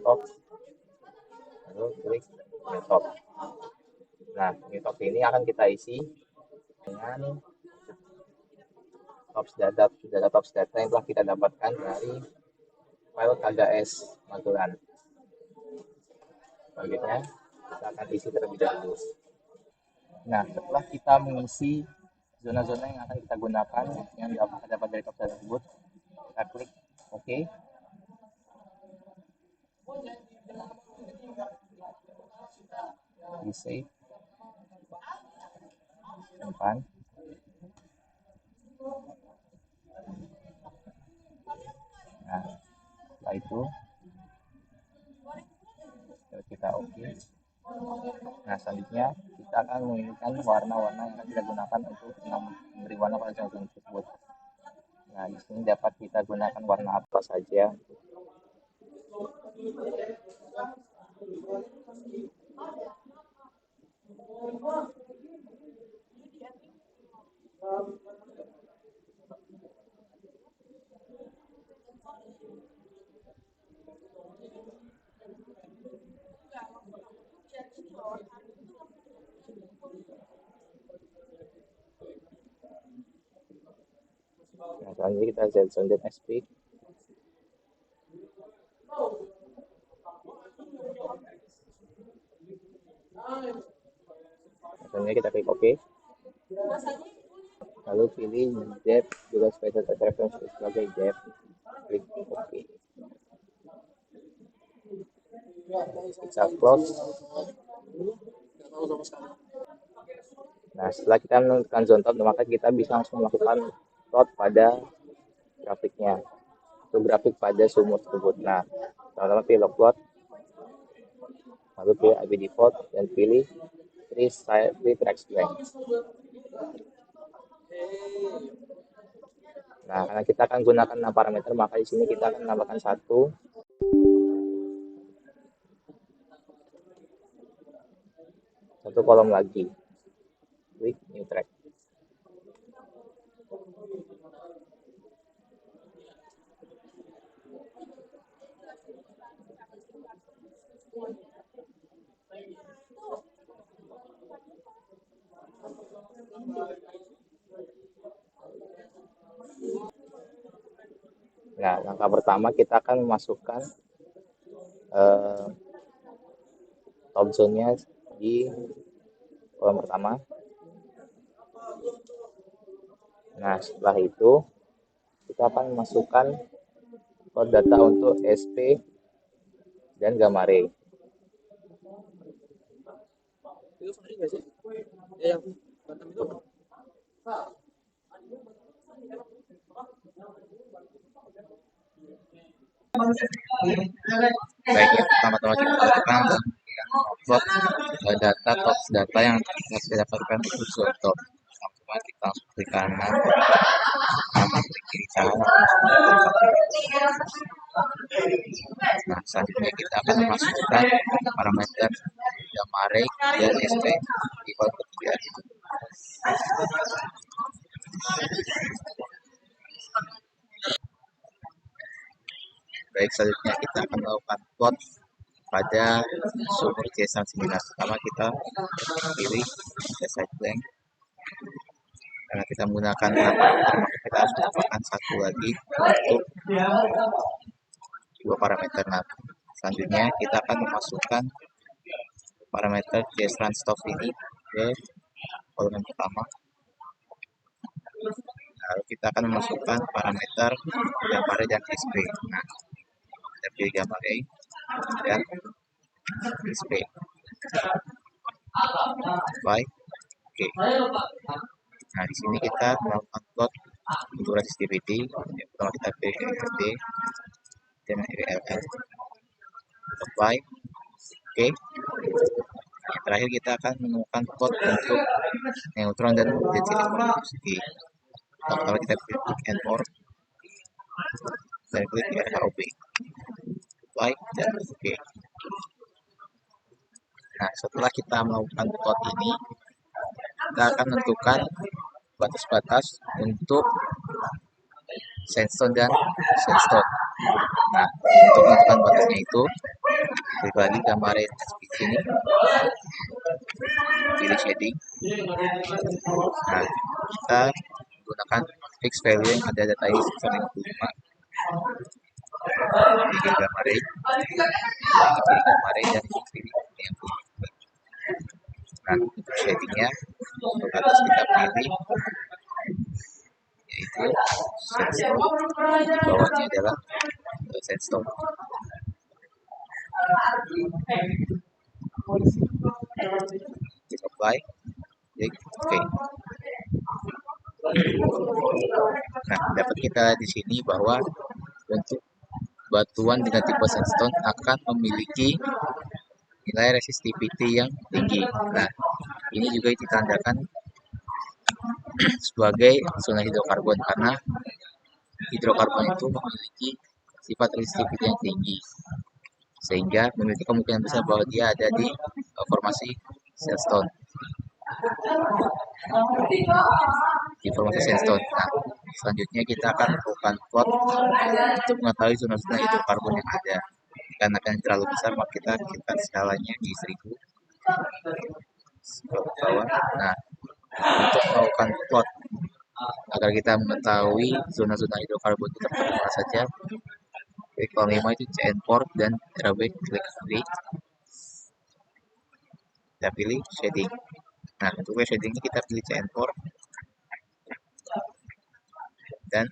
top, lalu klik new top. Nah, new top ini akan kita isi dengan tops data yang telah kita dapatkan dari file KGS Magelan. Selanjutnya kita akan isi terlebih dahulu. Nah, setelah kita mengisi zona-zona yang akan kita gunakan yang dapat dari tops tersebut, kita klik OK. Di save, simpan. Nah, setelah itu kita OK. Nah, selanjutnya kita akan memilihkan warna-warna yang akan kita gunakan untuk memberi warna pada zona tersebut. Nah, di sini dapat kita gunakan warna apa saja. Nah, selanjutnya kita zone SP. Selanjutnya kita klik OK. Lalu pilih depth juga special reference sebagai depth. Klik OK. Kita close. Nah, setelah kita menentukan zone top, maka kita bisa langsung melakukan plot pada grafiknya atau grafik pada sumur tersebut. Nah, pertama pilih log plot, lalu pilih AB default dan pilih free track blank. Nah, karena kita akan gunakan 6 parameter, maka di sini kita akan menambahkan satu kolom lagi. Klik new track. Nah, langkah pertama kita akan memasukkan top zone-nya di kolom pertama. Nah, setelah itu kita akan memasukkan kode data untuk SP dan gamma ray. Baik, ya, pertama-tama kita lakukan upload data top data yang kita dapatkan untuk zone top. Pertama kita langsung klik kanan, klik kiri kanan. Nah, selanjutnya kita akan memasukkan parameter gamma ray dan SP di kolom ketiga. Baik, selanjutnya kita akan melakukan plot pada sumur C9. Pertama kita pilih side blank. Karena kita menggunakan parameter, maka kita harus menambahkan satu lagi untuk dua parameter. Nah, selanjutnya kita akan memasukkan parameter C-Run-Stop ini ke kolom yang pertama. Lalu kita akan memasukkan parameter gamma ray dan SP. Nah, kita pilih gamma ray dan SP. Baik, oke. Nah, di sini kita melakukan plot untuk resistivity. Pertama kita pilih RD dan RLL. Apply. Oke. Yang terakhir kita akan menemukan plot untuk neutron dan density velocity. Pertama kita pilih klik and more dan klik RHOB. Apply dan oke. Nah, setelah kita melakukan plot ini, kita akan menentukan batas-batas untuk sandstone dan sandstone. Nah, untuk menentukan batasnya itu, klik lagi gambar di sini, pilih shading. Nah, kita gunakan fix value yang ada data ini sebesar 55. Pilih gambar pilih gambar dan pilih yang punya. Nah, untuk shadingnya harus kita pilih yaitu sandstone, di bawahnya adalah sandstone. Klik apply, klik OK. Nah, dapat kita di sini bahwa untuk batuan dengan tipe sandstone akan memiliki nilai resistivity yang tinggi. Nah, ini juga ditandakan sebagai zona hidrokarbon karena hidrokarbon itu memiliki sifat resistivity yang tinggi, sehingga memiliki kemungkinan besar bahwa dia ada di formasi sandstone. Di formasi sandstone. Nah, selanjutnya kita akan melakukan plot untuk mengetahui zona-zona hidrokarbon yang ada. Karena akan terlalu besar, maka kita skalanya di 1000 ke bawah. Nah, untuk melakukan plot agar kita mengetahui zona-zona hidrokarbon itu terdapat mana saja, klik kolom 5 itu CN port dan klik free. Kita pilih shading. Nah, untuk shadingnya kita pilih CN port dan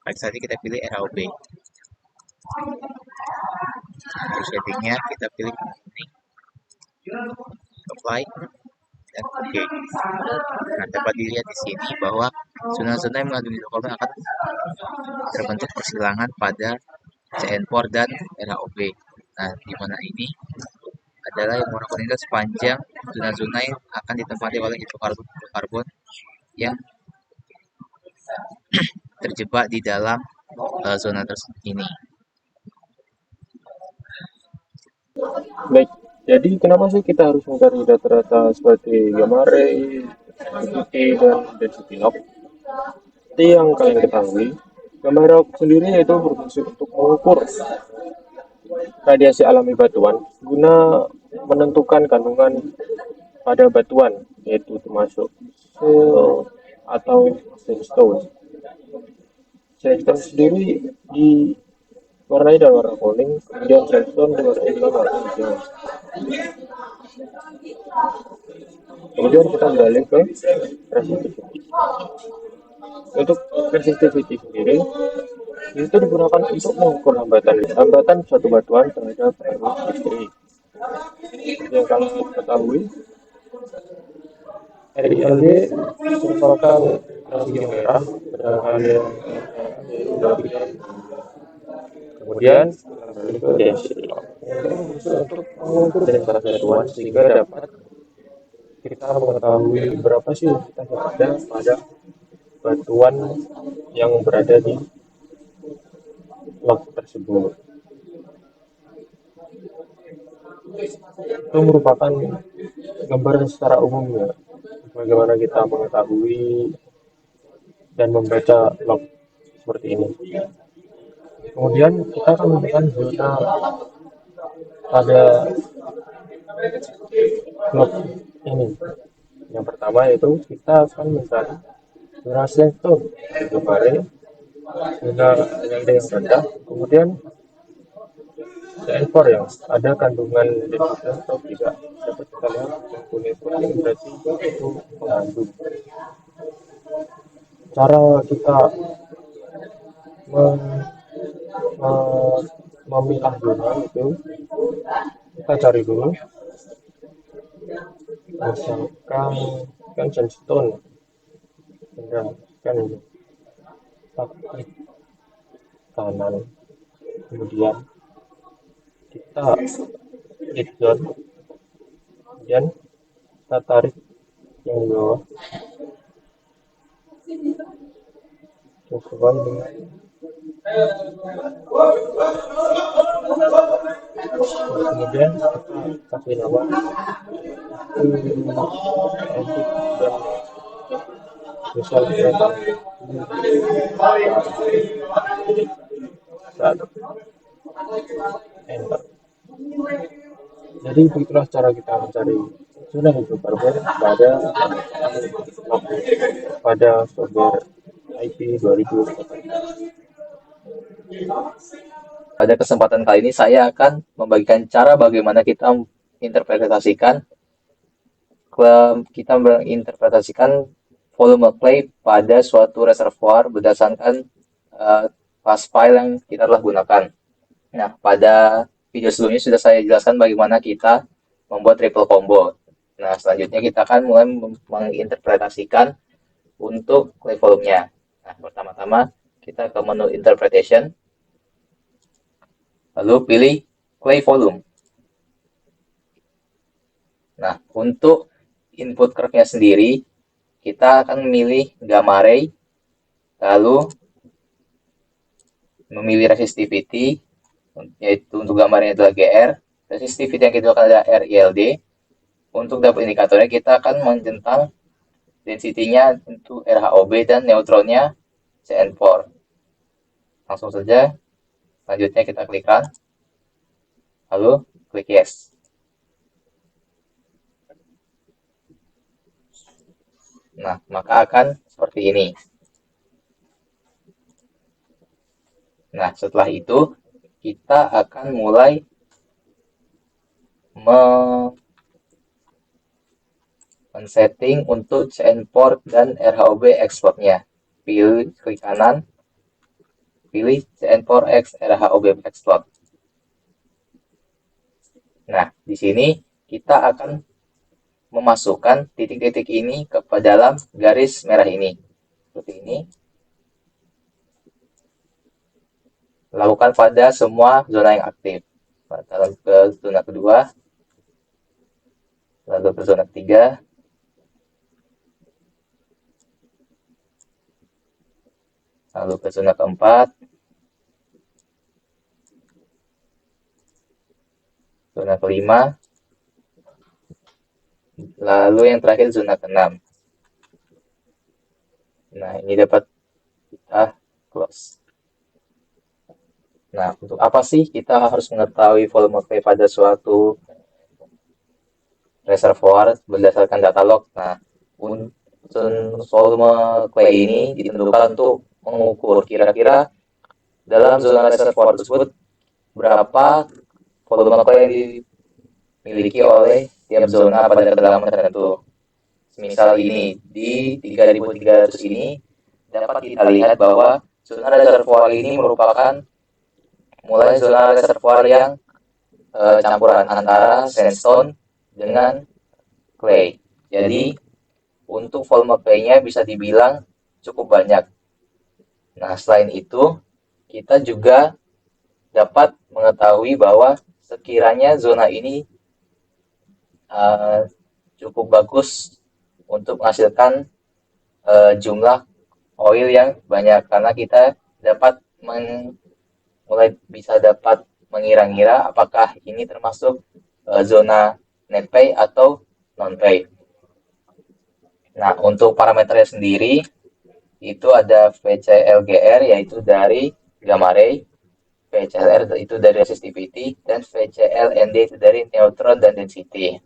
klik saja kita pilih RAOB. Untuk shadingnya kita pilih ini, apply dan OK. Nah, dapat dilihat di sini bahwa zona-zona yang mengandung hidrokarbon akan terbentuk persilangan pada CN port dan RAOB. Nah, di mana ini adalah yang warna kuning sepanjang zona-zona yang akan ditempati oleh hidrokarbon yang terjebak di dalam zona tersebut ini. Baik, jadi kenapa sih kita harus mencari data-data seperti gamma ray, resistivity, dan density log? Seperti yang kalian ketahui, gamma ray sendiri yaitu berfungsi untuk mengukur radiasi alami batuan guna menentukan kandungan pada batuan, yaitu termasuk silt atau sandstone. Sandstone sendiri diwarnai dengan warna kuning, kemudian sandstone diwarnai dengan warna hijau. Kemudian kita beralih ke resistivity. Untuk resistivity sendiri itu digunakan untuk mengukur hambatan suatu batuan terhadap arus listrik. Yang kalian ketahui, RILD merupakan rasi yang merah, sedangkan yang kemudian beralih ke density log untuk mengukur densitas batuan sehingga dapat kita mengetahui berapa sih densitas yang ada pada batuan yang berada di log tersebut. Itu merupakan gambaran secara umumnya bagaimana kita mengetahui dan membaca log seperti ini. Kemudian kita akan menemukan zona pada log ini. Yang pertama yaitu kita akan mencari zona sandstone di gamma ray, zona LD yang rendah, kemudian CN4 yang ada kandungan density atau tidak. Dapat kita lihat yang kuning-kuning berarti itu mengandung. Cara kita memilah zona itu, kita cari dulu misalkan kan sandstone, kan ini kita klik kanan, kemudian kita klik zone, kemudian kita tarik yang bawah sesuai dengan kemudian kita kasih nama misalnya enter. Jadi begitulah cara kita mencari zona hidrokarbon pada software IP 2008. Pada kesempatan kali ini saya akan membagikan cara bagaimana kita interpretasikan volume clay pada suatu reservoir berdasarkan fast file yang kita telah gunakan. Nah, pada video sebelumnya sudah saya jelaskan bagaimana kita membuat triple combo. Nah, selanjutnya kita akan mulai menginterpretasikan untuk clay volume-nya. Nah, pertama-tama kita ke menu interpretation, lalu pilih clay volume. Nah, untuk input curve-nya sendiri, kita akan memilih gamma ray, lalu memilih resistivity, yaitu untuk gamma ray adalah GR, resistivity yang kedua akan ada RILD. Untuk dapur indikatornya, kita akan menjentang density-nya untuk RHOB dan neutronnya CN4. Langsung saja, selanjutnya kita klik run, lalu klik yes. Nah, maka akan seperti ini. Nah, setelah itu kita akan mulai men-setting untuk CN port dan RHOB explode-nya. Pilih klik kanan, pilih CN port X RHOB explode. Nah, di sini kita akan memasukkan titik-titik ini ke dalam garis merah ini. Seperti ini. Lakukan pada semua zona yang aktif. Lalu ke zona kedua, lalu ke zona ketiga, lalu ke zona keempat, zona kelima, lalu yang terakhir zona keenam. Nah, ini dapat kita close. Nah, untuk apa sih kita harus mengetahui volume clay pada suatu reservoir berdasarkan data log? Nah, volume clay ini ditentukan untuk mengukur kira-kira dalam zona reservoir tersebut berapa volume clay yang dimiliki oleh tiap zona pada kedalaman tertentu. Misal ini di 3300 ini dapat kita lihat bahwa zona reservoir ini merupakan mulai zona reservoir yang campuran antara sandstone dengan clay. Jadi untuk volume clay-nya bisa dibilang cukup banyak. Nah, selain itu kita juga dapat mengetahui bahwa sekiranya zona ini cukup bagus untuk menghasilkan jumlah oil yang banyak, karena kita dapat mulai bisa dapat mengira-ngira apakah ini termasuk zona net pay atau non pay. Nah, untuk parameternya sendiri itu ada VCLGR yaitu dari gamma ray, VCLR itu dari resistivity, dan VCLND itu dari neutron dan density.